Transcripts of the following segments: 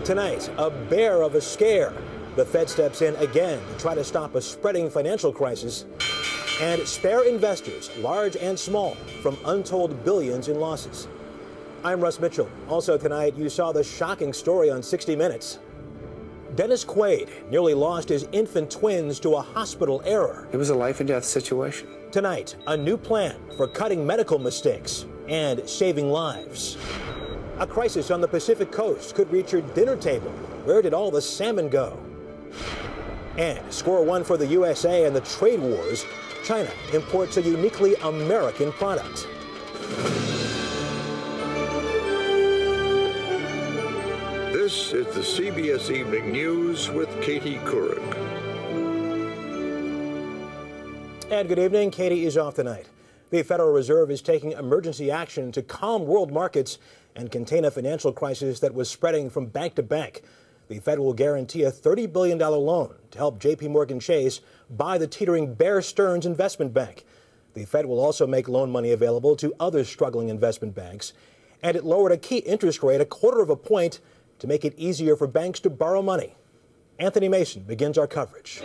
Tonight, a bear of a scare. The Fed steps in again to try to stop a spreading financial crisis and spare investors, large and small, from untold billions in losses. I'm Russ Mitchell. Also tonight, you saw the shocking story on 60 Minutes. Dennis Quaid nearly lost his infant twins to a hospital error. It was a life and death situation. Tonight, a new plan for cutting medical mistakes and saving lives. A crisis on the Pacific coast could reach your dinner table. Where did all the salmon go? And score one for the USA and the trade wars. China imports a uniquely American product. This is the CBS Evening News with Katie Couric. And good evening. Katie is off tonight. The Federal Reserve is taking emergency action to calm world markets and contain a financial crisis that was spreading from bank to bank. The Fed will guarantee a $30 billion loan to help J.P. Chase buy the teetering Bear Stearns investment bank. The Fed will also make loan money available to other struggling investment banks. And it lowered a key interest rate 1/4 point to make it easier for banks to borrow money. Anthony Mason begins our coverage.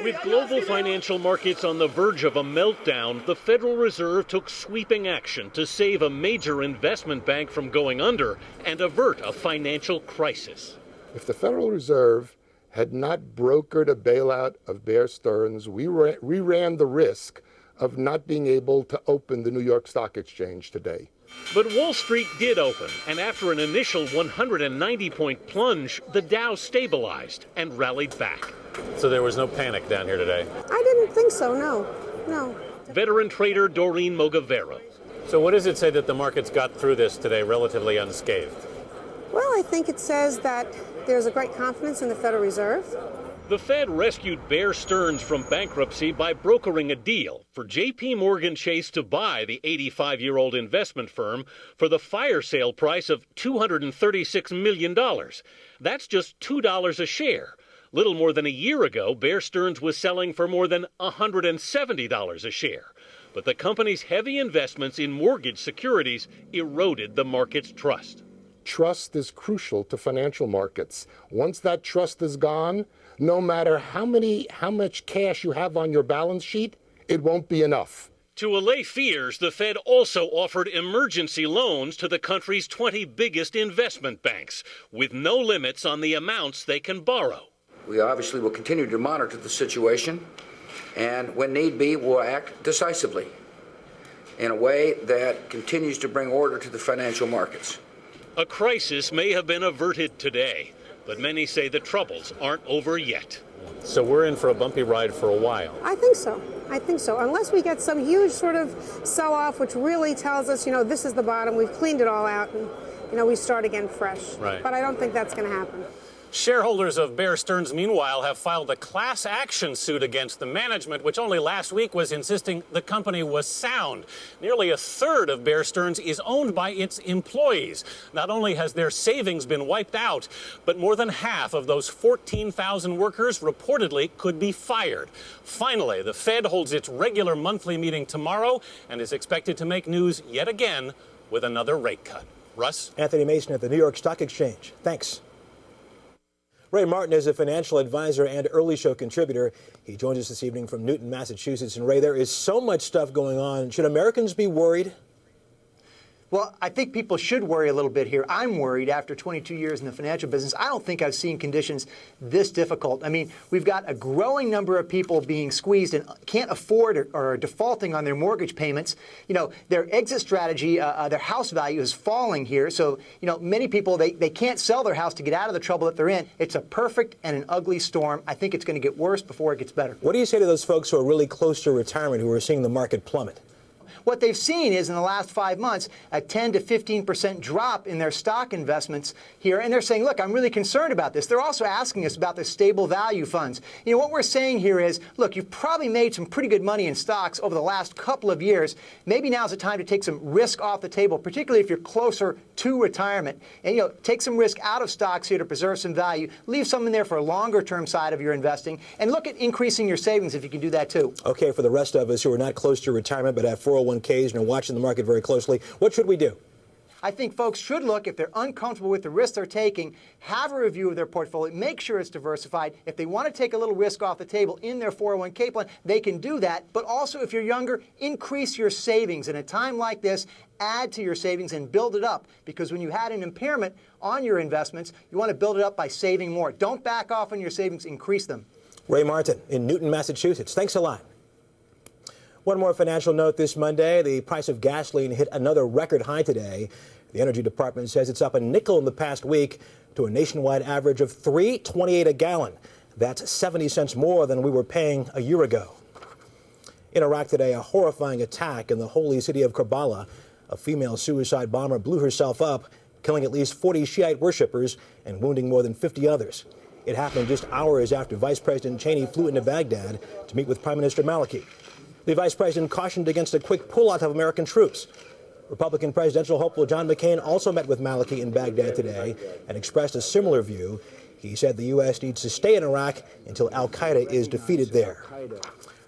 With global financial markets on the verge of a meltdown, the Federal Reserve took sweeping action to save a major investment bank from going under and avert a financial crisis. If the Federal Reserve had not brokered a bailout of Bear Stearns, we ran the risk of not being able to open the New York Stock Exchange today. But Wall Street did open, and after an initial 190-point plunge, the Dow stabilized and rallied back. So there was no panic down here today? I didn't think so, no. Veteran trader Doreen Mogavero. So what does it say that the markets got through this today relatively unscathed? Well, I think it says that there's a great confidence in the Federal Reserve. The Fed rescued Bear Stearns from bankruptcy by brokering a deal for J.P. Chase to buy the 85-year-old investment firm for the fire sale price of $236 million. That's just $2 a share. Little more than a year ago, Bear Stearns was selling for more than $170 a share. But the company's heavy investments in mortgage securities eroded the market's trust. Trust is crucial to financial markets. Once that trust is gone, no matter how much cash you have on your balance sheet, it won't be enough. To allay fears, the Fed also offered emergency loans to the country's 20 biggest investment banks, with no limits on the amounts they can borrow. We obviously will continue to monitor the situation, and when need be, we'll act decisively in a way that continues to bring order to the financial markets. A crisis may have been averted today, but many say the troubles aren't over yet. So we're in for a bumpy ride for a while. I think so. Unless we get some huge sort of sell-off, which really tells us, this is the bottom, we've cleaned it all out, and, we start again fresh. Right. But I don't think that's going to happen. Shareholders of Bear Stearns, meanwhile, have filed a class action suit against the management, which only last week was insisting the company was sound. Nearly 1/3 of Bear Stearns is owned by its employees. Not only has their savings been wiped out, but more than half of those 14,000 workers reportedly could be fired. Finally, the Fed holds its regular monthly meeting tomorrow and is expected to make news yet again with another rate cut. Russ? Anthony Mason at the New York Stock Exchange. Thanks. Ray Martin is a financial advisor and early show contributor. He joins us this evening from Newton, Massachusetts. And Ray, there is so much stuff going on. Should Americans be worried? Well, I think people should worry a little bit here. I'm worried after 22 years in the financial business. I don't think I've seen conditions this difficult. I mean, we've got a growing number of people being squeezed and can't afford or are defaulting on their mortgage payments. Their exit strategy, their house value is falling here. So, many people, they can't sell their house to get out of the trouble that they're in. It's a perfect and an ugly storm. I think it's going to get worse before it gets better. What do you say to those folks who are really close to retirement who are seeing the market plummet? What they've seen is in the last 5 months a 10 to 15% drop in their stock investments here. And they're saying, look, I'm really concerned about this. They're also asking us about the stable value funds. What we're saying here is, look, you've probably made some pretty good money in stocks over the last couple of years. Maybe now's the time to take some risk off the table, particularly if you're closer to retirement. And, take some risk out of stocks here to preserve some value. Leave some in there for a longer term side of your investing. And look at increasing your savings if you can do that too. Okay, for the rest of us who are not close to retirement but have 401ks and are watching the market very closely, what should we do? I think folks should look, if they're uncomfortable with the risk they're taking, have a review of their portfolio, make sure it's diversified. If they want to take a little risk off the table in their 401k plan, they can do that. But also, if you're younger, increase your savings. In a time like this, add to your savings and build it up, because when you had an impairment on your investments, you want to build it up by saving more. Don't back off on your savings, increase them. Ray Martin in Newton, Massachusetts. Thanks a lot. One more financial note this Monday. The price of gasoline hit another record high today. The Energy Department says it's up a nickel in the past week to a nationwide average of $3.28 a gallon. That's 70 cents more than we were paying a year ago. In Iraq today, a horrifying attack in the holy city of Karbala. A female suicide bomber blew herself up, killing at least 40 Shiite worshippers and wounding more than 50 others. It happened just hours after Vice President Cheney flew into Baghdad to meet with Prime Minister Maliki. The vice president cautioned against a quick pullout of American troops. Republican presidential hopeful John McCain also met with Maliki in Baghdad today and expressed a similar view. He said the U.S. needs to stay in Iraq until al-Qaeda is defeated there.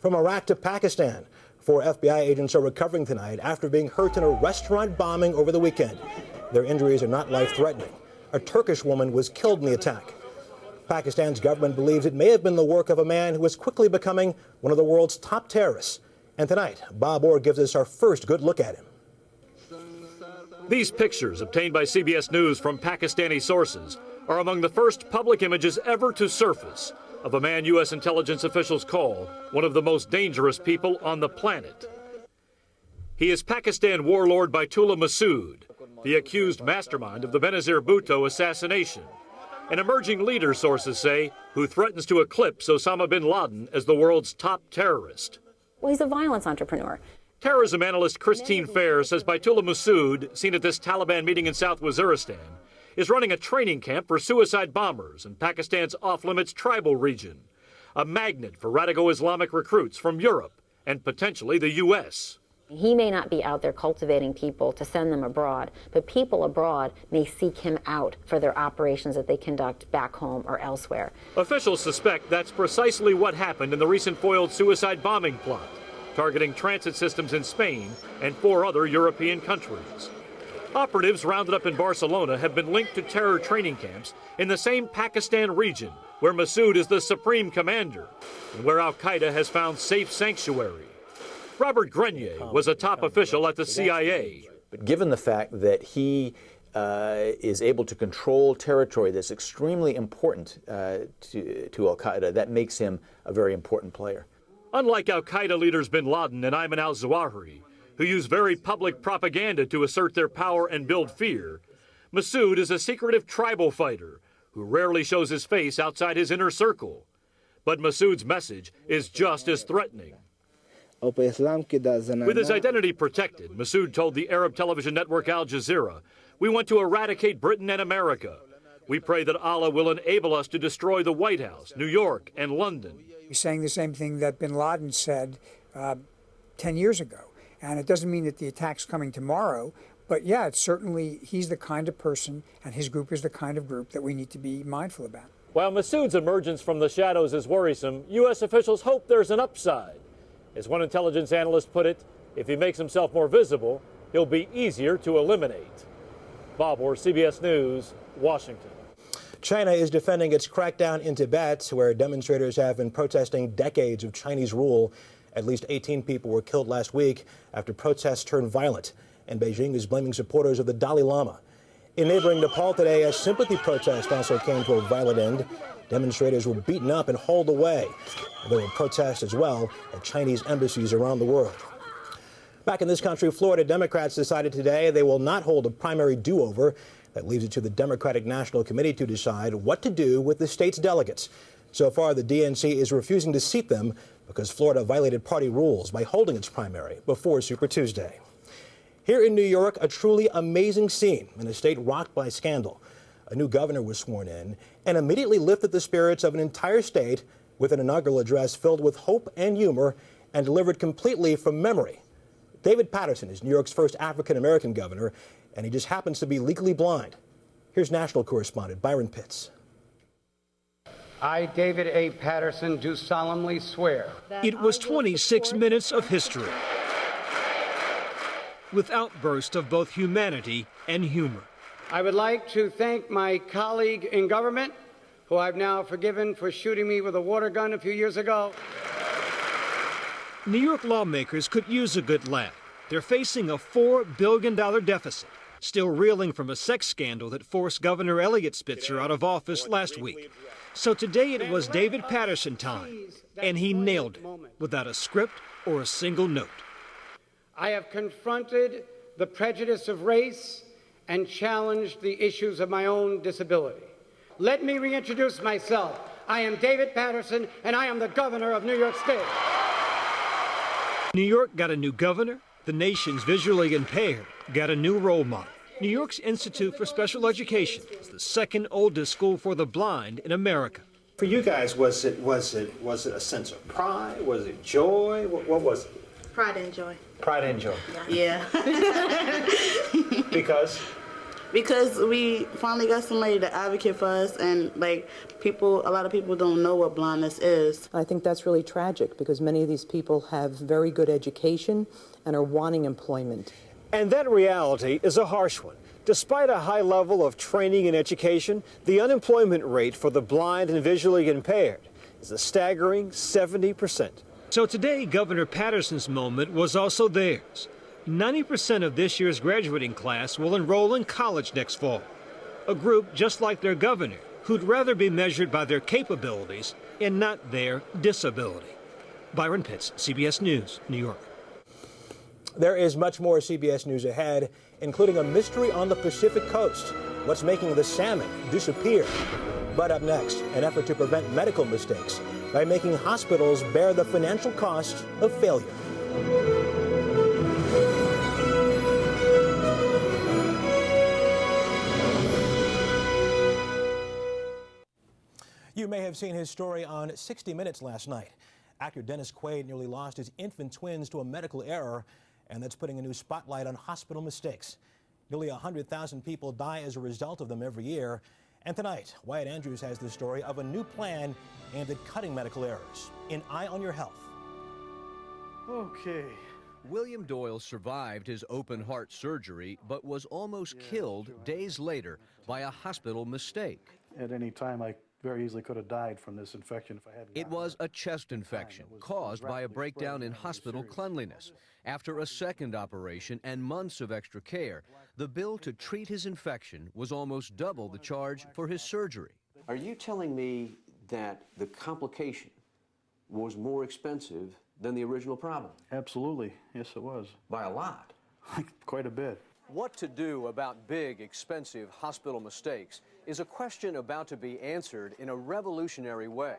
From Iraq to Pakistan, 4 FBI agents are recovering tonight after being hurt in a restaurant bombing over the weekend. Their injuries are not life-threatening. A Turkish woman was killed in the attack. Pakistan's government believes it may have been the work of a man who was quickly becoming one of the world's top terrorists. And tonight, Bob Orr gives us our first good look at him. These pictures, obtained by CBS News from Pakistani sources, are among the first public images ever to surface of a man U.S. intelligence officials call one of the most dangerous people on the planet. He is Pakistan warlord Baitullah Masood, the accused mastermind of the Benazir Bhutto assassination, an emerging leader, sources say, who threatens to eclipse Osama bin Laden as the world's top terrorist. Well, he's a violence entrepreneur. Terrorism analyst Christine Fair says Baitullah Masood, seen at this Taliban meeting in South Waziristan, is running a training camp for suicide bombers in Pakistan's off-limits tribal region, a magnet for radical Islamic recruits from Europe and potentially the U.S. He may not be out there cultivating people to send them abroad, but people abroad may seek him out for their operations that they conduct back home or elsewhere. Officials suspect that's precisely what happened in the recent foiled suicide bombing plot, targeting transit systems in Spain and 4 other European countries. Operatives rounded up in Barcelona have been linked to terror training camps in the same Pakistan region where Masood is the supreme commander and where al-Qaeda has found safe sanctuary. Robert Grenier was a top official at the CIA. But given the fact that he is able to control territory that's extremely important to al-Qaeda, that makes him a very important player. Unlike al-Qaeda leaders bin Laden and Ayman al-Zawahiri, who use very public propaganda to assert their power and build fear, Masood is a secretive tribal fighter who rarely shows his face outside his inner circle. But Masood's message is just as threatening. With his identity protected, Masood told the Arab television network Al Jazeera, "We want to eradicate Britain and America. We pray that Allah will enable us to destroy the White House, New York, and London." He's saying the same thing that bin Laden said 10 years ago. And it doesn't mean that the attack's coming tomorrow, but yeah, it's certainly, he's the kind of person, and his group is the kind of group that we need to be mindful about. While Masood's emergence from the shadows is worrisome, U.S. officials hope there's an upside. As one intelligence analyst put it, if he makes himself more visible, he'll be easier to eliminate. Bob Orr, CBS News, Washington. China is defending its crackdown in Tibet, where demonstrators have been protesting decades of Chinese rule. At least 18 people were killed last week after protests turned violent, and Beijing is blaming supporters of the Dalai Lama. In neighboring Nepal today, a sympathy protest also came to a violent end. Demonstrators were beaten up and hauled away. There were protests as well at Chinese embassies around the world. Back in this country, Florida Democrats decided today they will not hold a primary do-over. That leaves it to the Democratic National Committee to decide what to do with the state's delegates. So far, the DNC is refusing to seat them because Florida violated party rules by holding its primary before Super Tuesday. Here in New York, a truly amazing scene in a state rocked by scandal. A new governor was sworn in and immediately lifted the spirits of an entire state with an inaugural address filled with hope and humor and delivered completely from memory. David Paterson is New York's first African-American governor, and he just happens to be legally blind. Here's national correspondent Byron Pitts. I, David A. Patterson, do solemnly swear. It was 26 minutes of history. with outbursts of both humanity and humor. I would like to thank my colleague in government, who I've now forgiven for shooting me with a water gun a few years ago. New York lawmakers could use a good laugh. They're facing a $4 billion deficit, still reeling from a sex scandal that forced Governor Elliott Spitzer out of office last week. So today it was David Paterson time, and he nailed it without a script or a single note. I have confronted the prejudice of race and challenged the issues of my own disability. Let me reintroduce myself. I am David Paterson, and I am the governor of New York State. New York got a new governor. The nation's visually impaired got a new role model. New York's Institute for Special Education is the second oldest school for the blind in America. For you guys, was it a sense of pride? Was it joy? What was it? Pride and joy. Pride and joy. Yeah. Because? Because we finally got somebody to advocate for us, and a lot of people don't know what blindness is. I think that's really tragic because many of these people have very good education and are wanting employment. And that reality is a harsh one. Despite a high level of training and education, the unemployment rate for the blind and visually impaired is a staggering 70%. So today, Governor Paterson's moment was also theirs. 90% of this year's graduating class will enroll in college next fall. A group just like their governor, who'd rather be measured by their capabilities and not their disability. Byron Pitts, CBS News, New York. There is much more CBS News ahead, including a mystery on the Pacific coast. What's making the salmon disappear? But up next, an effort to prevent medical mistakes by making hospitals bear the financial cost of failure. You may have seen his story on 60 Minutes last night. Actor Dennis Quaid nearly lost his infant twins to a medical error, and that's putting a new spotlight on hospital mistakes. Nearly 100,000 people die as a result of them every year. And tonight, Wyatt Andrews has the story of a new plan aimed at cutting medical errors. In Eye on Your Health. Okay. William Doyle survived his open heart surgery, but was almost killed days later by a hospital mistake. At any time, I very easily could have died from this infection if I hadn't. It was a chest infection caused by a breakdown in hospital cleanliness. After a second operation and months of extra care, the bill to treat his infection was almost double the charge for his surgery. Are you telling me that the complication was more expensive than the original problem? Absolutely. Yes, it was. By a lot. Quite a bit. What to do about big, expensive hospital mistakes is a question about to be answered in a revolutionary way.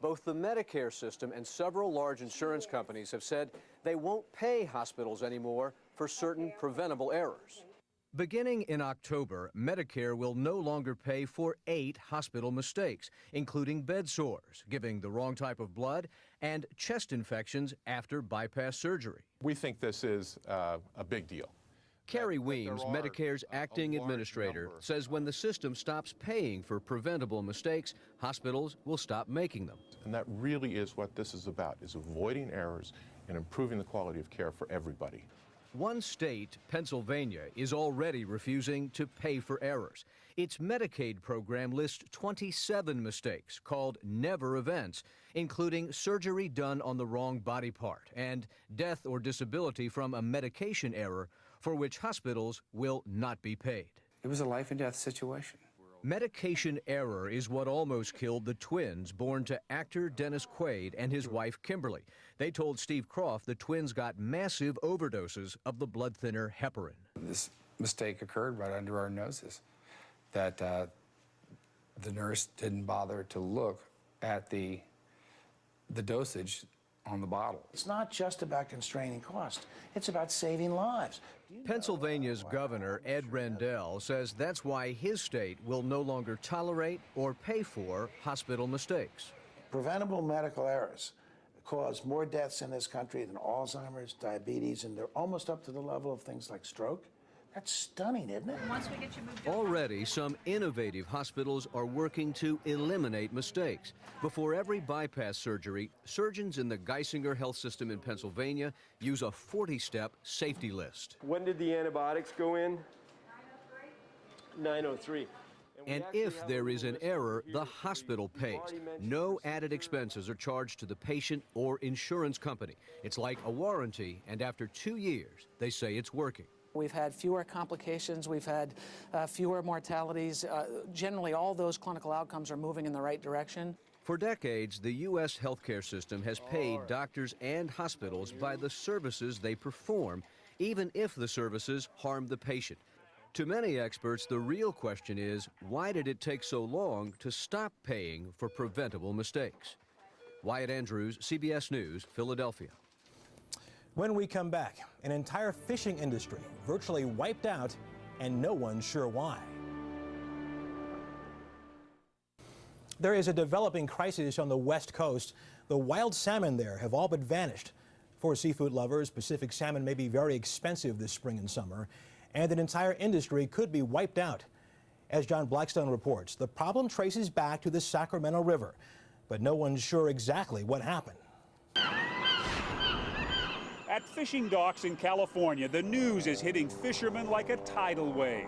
Both the Medicare system and several large insurance companies have said they won't pay hospitals anymore for certain preventable errors. Beginning in October, Medicare will no longer pay for 8 hospital mistakes, including bed sores, giving the wrong type of blood, and chest infections after bypass surgery. We think this is a big deal. Carrie Weems, Medicare's acting administrator, says when the system stops paying for preventable mistakes, hospitals will stop making them. And that really is what this is about, is avoiding errors and improving the quality of care for everybody. One state, Pennsylvania, is already refusing to pay for errors. Its Medicaid program lists 27 mistakes called never events, including surgery done on the wrong body part and death or disability from a medication error for which hospitals will not be paid. It was a life and death situation. Medication error is what almost killed the twins born to actor Dennis Quaid and his wife Kimberly. They told Steve Kroft the twins got massive overdoses of the blood thinner heparin. This mistake occurred right under our noses, that the nurse didn't bother to look at the dosage on the bottle. It's not just about constraining cost. It's about saving lives. Pennsylvania's governor, Ed Rendell, says that's why his state will no longer tolerate or pay for hospital mistakes. Preventable medical errors cause more deaths in this country than Alzheimer's, diabetes, and they're almost up to the level of things like stroke. That's stunning, isn't it? Once we get you moved Already, some innovative hospitals are working to eliminate mistakes. Before every bypass surgery, surgeons in the Geisinger Health System in Pennsylvania use a 40-step safety list. When did the antibiotics go in? 903. And if there is an error, the hospital pays. No added expenses are charged to the patient or insurance company. It's like a warranty, and after 2 years, they say it's working. We've had fewer complications. We've had fewer mortalities. Generally, all those clinical outcomes are moving in the right direction. For decades, the U.S. healthcare system has paid doctors and hospitals by the services they perform, even if the services harm the patient. To many experts, the real question is, why did it take so long to stop paying for preventable mistakes? Wyatt Andrews, CBS News, Philadelphia. When we come back, an entire fishing industry virtually wiped out, and no one's sure why. There is a developing crisis on the West Coast. The wild salmon there have all but vanished. For seafood lovers, Pacific salmon may be very expensive this spring and summer, and an entire industry could be wiped out. As John Blackstone reports, the problem traces back to the Sacramento River, but no one's sure exactly what happened. At fishing docks in California, the news is hitting fishermen like a tidal wave.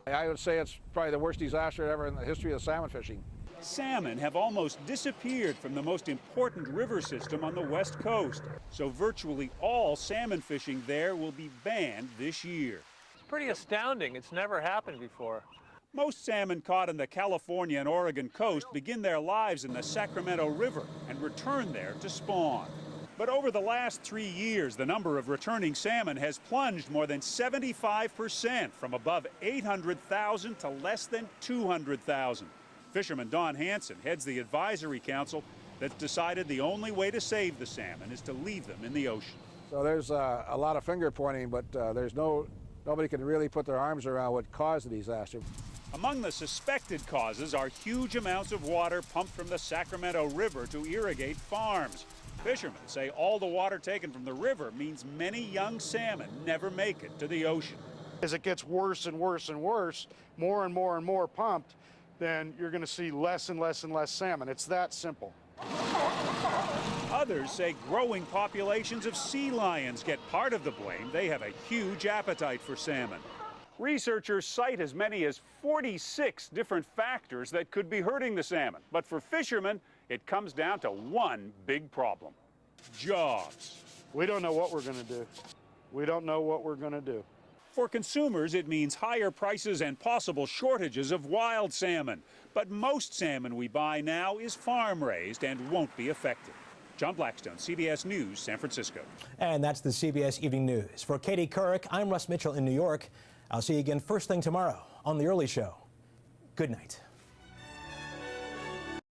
I would say it's probably the worst disaster ever in the history of salmon fishing. Salmon have almost disappeared from the most important river system on the West Coast, so virtually all salmon fishing there will be banned this year. It's pretty astounding. It's never happened before. Most salmon caught on the California and Oregon coast begin their lives in the Sacramento River and return there to spawn. But over the last 3 years, the number of returning salmon has plunged more than 75%, from above 800,000 to less than 200,000. Fisherman Don Hansen heads the advisory council that's decided the only way to save the salmon is to leave them in the ocean. So there's a lot of finger pointing, but nobody can really put their arms around what caused the disaster. Among the suspected causes are huge amounts of water pumped from the Sacramento River to irrigate farms. Fishermen say all the water taken from the river means many young salmon never make it to the ocean. As it gets worse and worse and worse, more and more and more pumped, then you're going to see less and less and less salmon. It's that simple. Others say growing populations of sea lions get part of the blame. They have a huge appetite for salmon. Researchers cite as many as 46 different factors that could be hurting the salmon. But for fishermen, it comes down to one big problem: jobs. We don't know what we're going to do. We don't know what we're going to do. For consumers, it means higher prices and possible shortages of wild salmon. But most salmon we buy now is farm-raised and won't be affected. John Blackstone, CBS News, San Francisco. And that's the CBS Evening News. For Katie Couric, I'm Russ Mitchell in New York. I'll see you again first thing tomorrow on The Early Show. Good night.